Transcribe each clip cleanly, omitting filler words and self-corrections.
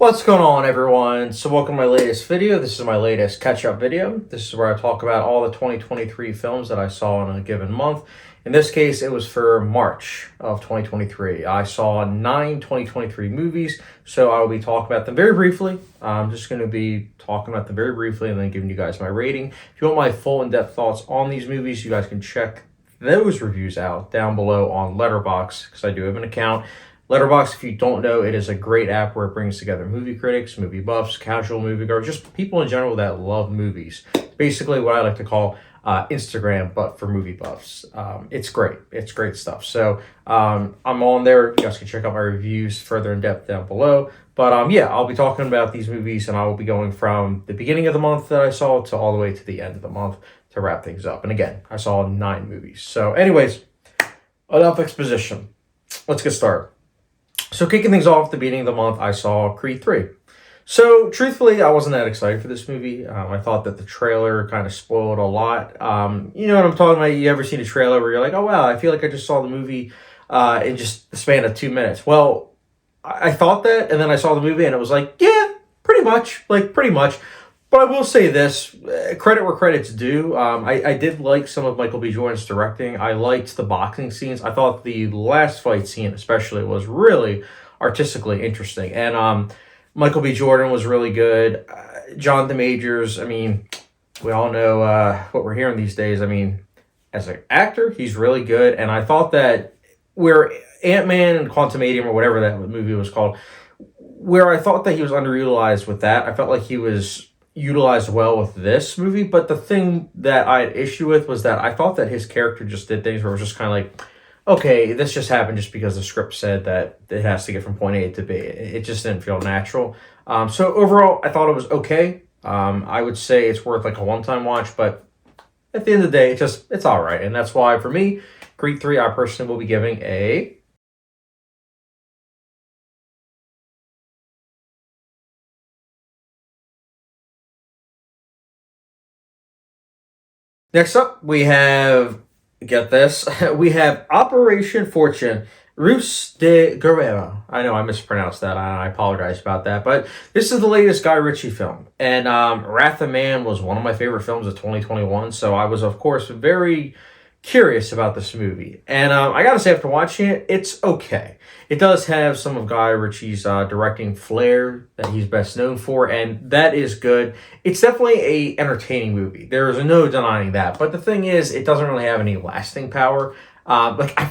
What's going on, everyone? So welcome to my latest video. This is my latest catch-up video. This is where I talk about all the 2023 films that I saw in a given month. In this case, it was for March of 2023. I saw 9 2023 movies, so I will be talking about them very briefly. I'm just going to be talking about them very briefly and then giving you guys my rating. If you want my full in-depth thoughts on these movies, you guys can check those reviews out down below on Letterboxd, because I do have an account. Letterboxd, if you don't know, it is a great app where it brings together movie critics, movie buffs, casual moviegoers, just people in general that love movies. Basically what I like to call Instagram, but for movie buffs. It's great. It's great stuff. So I'm on there. You guys can check out my reviews further in depth down below. But yeah, I'll be talking about these movies, and I will be going from the beginning of the month that I saw to all the way to the end of the month to wrap things up. And again, I saw 9 movies. So anyways, enough exposition. Let's get started. So kicking things off at the beginning of the month, I saw Creed 3. So truthfully, I wasn't that excited for this movie. I thought that the trailer kind of spoiled a lot. You know what I'm talking about? You ever seen a trailer where you're like, oh wow, I feel like I just saw the movie in just the span of 2 minutes. Well, I thought that, and then I saw the movie and it was like, yeah, pretty much. But I will say this, credit where credit's due. I did like some of Michael B. Jordan's directing. I liked the boxing scenes. I thought the last fight scene especially was really artistically interesting. And Michael B. Jordan was really good. Jonathan Majors, I mean, we all know what we're hearing these days. I mean, as an actor, he's really good. And I thought that where Ant-Man and Quantumanium, or whatever that movie was called, where I thought that he was underutilized with that, I felt like he was utilized well with this movie. But the thing that I had issue with was that I thought that his character just did things where it was just kind of like, okay, this just happened just because the script said that it has to get from point A to B. It just didn't feel natural. So overall, I thought it was okay. I would say it's worth like a one-time watch, but at the end of the day, it's all right. And that's why for me, Creed 3, I personally will be giving a... Next up, we have, get this, we have Operation Fortune, Rus de Guerrero. I know I mispronounced that. I apologize about that. But this is the latest Guy Ritchie film. And Wrath of Man was one of my favorite films of 2021. So I was, of course, very curious about this movie. And I gotta say, after watching it, it's okay. It does have some of Guy Ritchie's directing flair that he's best known for, and that is good. It's definitely a entertaining movie. There is no denying that. But the thing is, it doesn't really have any lasting power. I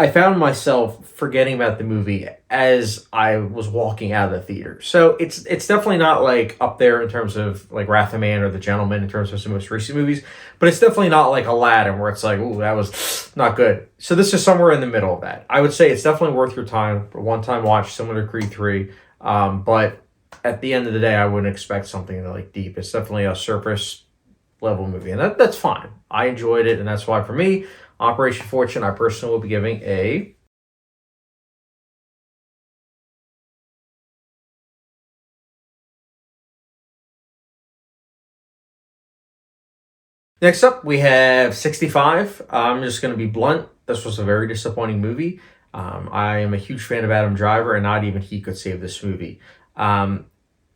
found myself forgetting about the movie as I was walking out of the theater. So it's definitely not like up there in terms of like Wrath of Man or The Gentleman in terms of some most recent movies, but it's definitely not like Aladdin where it's like, ooh, that was not good. So this is somewhere in the middle of that. I would say it's definitely worth your time, a one-time watch similar to Creed 3. But at the end of the day, I wouldn't expect something like deep. It's definitely a surface level movie, and that's fine. I enjoyed it, and that's why for me, Operation Fortune, I personally will be giving a... Next up, we have 65. I'm just going to be blunt. This was a very disappointing movie. I am a huge fan of Adam Driver, and not even he could save this movie.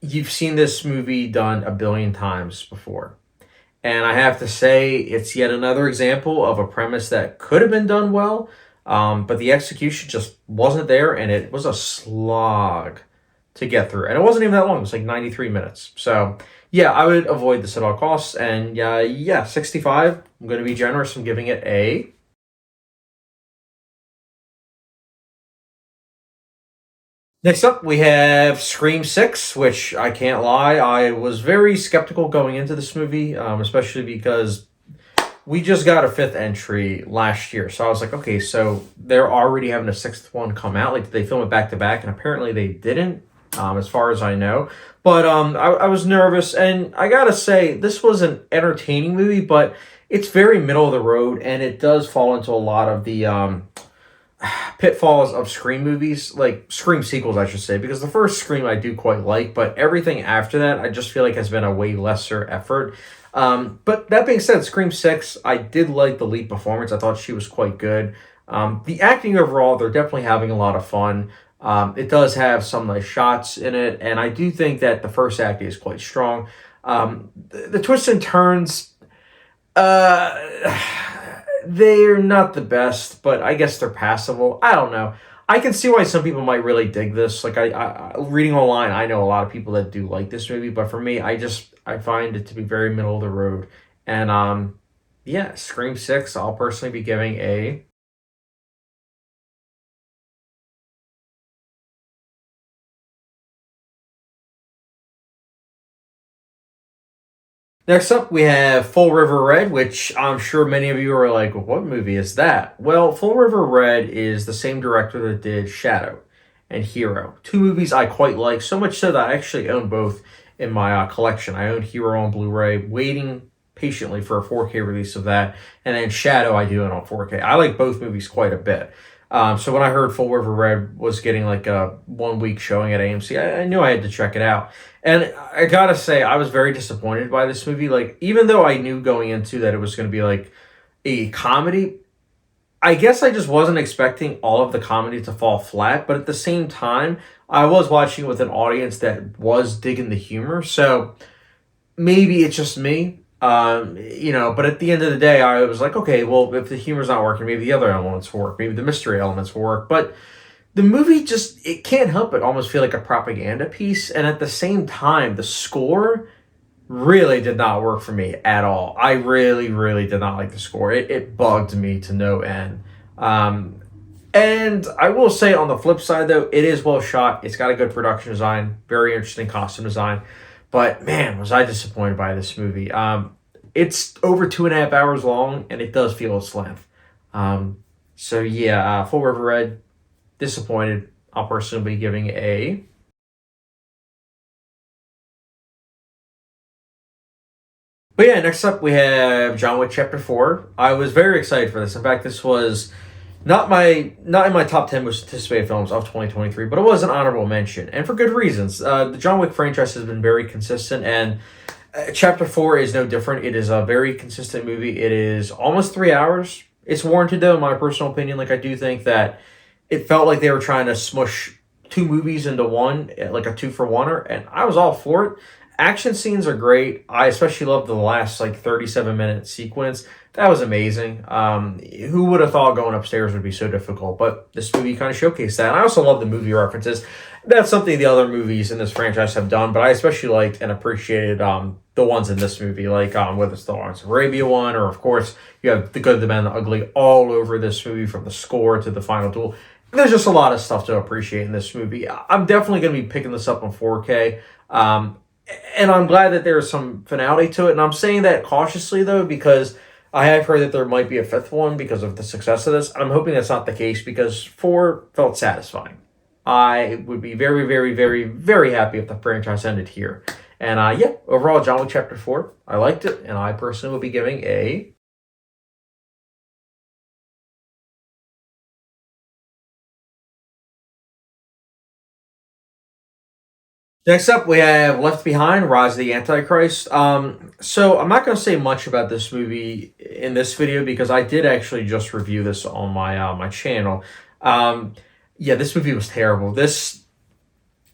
You've seen this movie done a billion times before. And I have to say, it's yet another example of a premise that could have been done well, but the execution just wasn't there, and it was a slog to get through. And it wasn't even that long. It was like 93 minutes. So, yeah, I would avoid this at all costs. And, yeah, 65. I'm going to be generous. I'm giving it a... Next up, we have Scream 6, which I can't lie, I was very skeptical going into this movie, especially because we just got a 5th entry last year. So I was like, okay, so they're already having a 6th one come out. Like, did they film it back to back? And apparently they didn't, as far as I know. But I was nervous, and I gotta say, this was an entertaining movie, but it's very middle of the road, and it does fall into a lot of the... pitfalls of Scream movies, like Scream sequels, I should say, because the first Scream I do quite like, but everything after that I just feel like has been a way lesser effort. But that being said, Scream 6, I did like the lead performance. I thought she was quite good. The acting overall, they're definitely having a lot of fun. It does have some nice shots in it, and I do think that the first act is quite strong. The twists and turns, uh, they're not the best, but I guess they're passable. I don't know. I can see why some people might really dig this. Like reading online, I know a lot of people that do like this movie, but for me, I find it to be very middle of the road. And yeah, Scream 6, I'll personally be giving a. Next up, we have Full River Red, which I'm sure many of you are like, what movie is that? Well, Full River Red is the same director that did Shadow and Hero. Two movies I quite like, so much so that I actually own both in my collection. I own Hero on Blu ray, waiting patiently for a 4K release of that. And then Shadow, I do own on 4K. I like both movies quite a bit. So when I heard Full River Red was getting like a 1 week showing at AMC, I knew I had to check it out. And I gotta say, I was very disappointed by this movie. Like, even though I knew going into that it was going to be like a comedy, I guess I just wasn't expecting all of the comedy to fall flat. But at the same time, I was watching with an audience that was digging the humor. So maybe it's just me. But at the end of the day, I was like, okay, well, if the humor's not working, maybe the other elements will work. Maybe the mystery elements will work. But the movie just, it can't help but almost feel like a propaganda piece. And at the same time, the score really did not work for me at all. I really, really did not like the score. It bugged me to no end. And I will say on the flip side, though, it is well shot. It's got a good production design, very interesting costume design. But man, was I disappointed by this movie. It's over 2.5 hours long, and it does feel its length. So yeah, Full River Red, disappointed. I'll personally be giving a. But yeah, next up we have John Wick Chapter 4. I was very excited for this. In fact, this was not in my top 10 most anticipated films of 2023, but it was an honorable mention, and for good reasons. The John Wick franchise has been very consistent, and Chapter 4 is no different. It is a very consistent movie. It is almost 3 hours. It's warranted, though, in my personal opinion. Like, I do think that it felt like they were trying to smush two movies into one, like a two-for-oneer, and I was all for it. Action scenes are great. I especially love the last, like, 37-minute sequence. That was amazing. Who would have thought going upstairs would be so difficult? But this movie kind of showcased that. And I also love the movie references. That's something the other movies in this franchise have done, but I especially liked and appreciated the ones in this movie, like whether it's the Lawrence of Arabia one, or of course you have The Good, the Bad, and the Ugly all over this movie, from the score to the final duel. There's just a lot of stuff to appreciate in this movie. I'm definitely going to be picking this up on 4K. And I'm glad that there's some finality to it. And I'm saying that cautiously, though, because I have heard that there might be a fifth one because of the success of this. I'm hoping that's not the case, because 4 felt satisfying. I would be very, very, very, very happy if the franchise ended here. And yeah, overall, John Wick Chapter 4, I liked it, and I personally will be giving a. Next up, we have Left Behind, Rise of the Antichrist. So I'm not going to say much about this movie in this video, because I did actually just review this on my channel. Yeah, this movie was terrible. This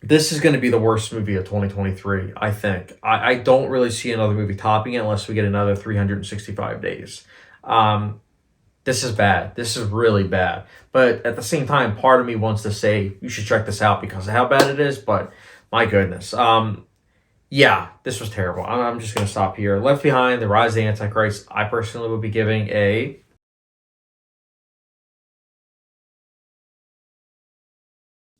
is going to be the worst movie of 2023, I think. I don't really see another movie topping it unless we get another 365 days. This is bad. This is really bad. But at the same time, part of me wants to say you should check this out because of how bad it is, but my goodness. Yeah, this was terrible. I'm just going to stop here. Left Behind, The Rise of the Antichrist, I personally would be giving a.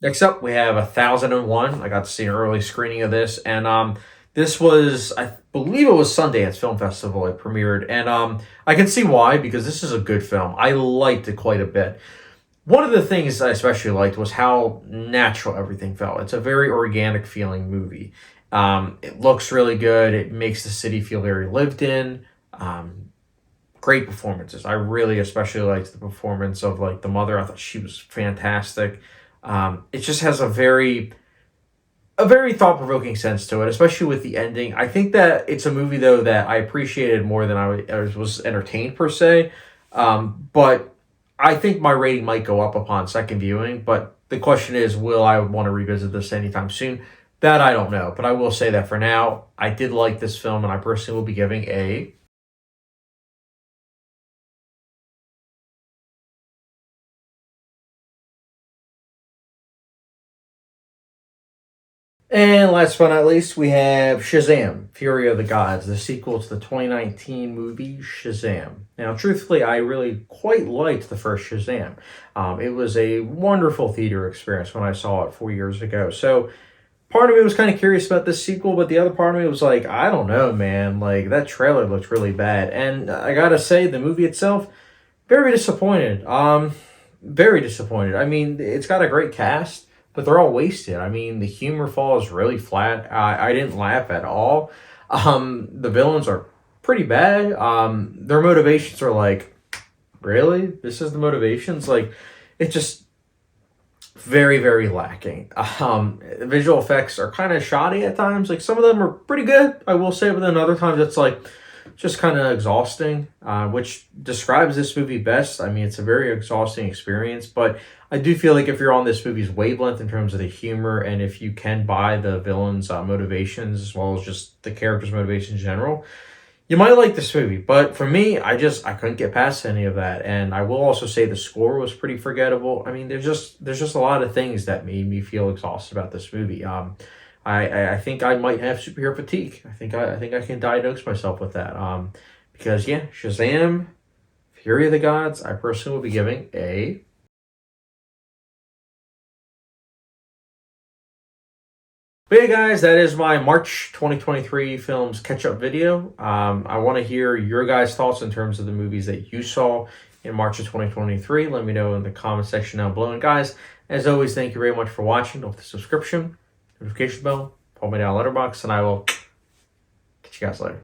Next up, we have 1001. I got to see an early screening of this, and this was, I believe it was Sundance Film Festival. It premiered, and I can see why, because this is a good film. I liked it quite a bit. One of the things I especially liked was how natural everything felt. It's a very organic feeling movie. It looks really good. It makes the city feel very lived in. Great performances. I really especially liked the performance of like the mother. I thought she was fantastic. It just has a very thought-provoking sense to it, especially with the ending. I think that it's a movie, though, that I appreciated more than I was entertained, per se. But I think my rating might go up upon second viewing. But The question is, will I want to revisit this anytime soon? That I don't know, but I will say that for now, I did like this film, and I personally will be giving a. And last but not least, we have Shazam, Fury of the Gods, the sequel to the 2019 movie Shazam. Now, truthfully, I really quite liked the first Shazam. It was a wonderful theater experience when I saw it 4 years ago. So, part of me was kind of curious about this sequel, but the other part of me was like, I don't know, man. Like, that trailer looked really bad. And I gotta say, the movie itself, very disappointed. Very disappointed. I mean, it's got a great cast, but they're all wasted. I mean, the humor falls really flat. I didn't laugh at all. The villains are pretty bad. Their motivations are like, really? This is the motivations? Like, it just very, very lacking. The visual effects are kind of shoddy at times. Like, some of them are pretty good, I will say, but then other times it's like just kind of exhausting, which describes this movie best. I mean, it's a very exhausting experience, but I do feel like if you're on this movie's wavelength in terms of the humor, and if you can buy the villains' motivations as well as just the characters' motivations in general, you might like this movie. But for me, I couldn't get past any of that. And I will also say the score was pretty forgettable. I mean, there's just a lot of things that made me feel exhausted about this movie. I think I might have superhero fatigue. I think I can diagnose myself with that. Because yeah, Shazam, Fury of the Gods, I personally will be giving a. But yeah, guys, that is my March 2023 films catch-up video. I want to hear your guys' thoughts in terms of the movies that you saw in March of 2023. Let me know in the comment section down below. And guys, as always, thank you very much for watching. Don't forget the subscription, notification bell, follow me down Letterboxd, and I will catch you guys later.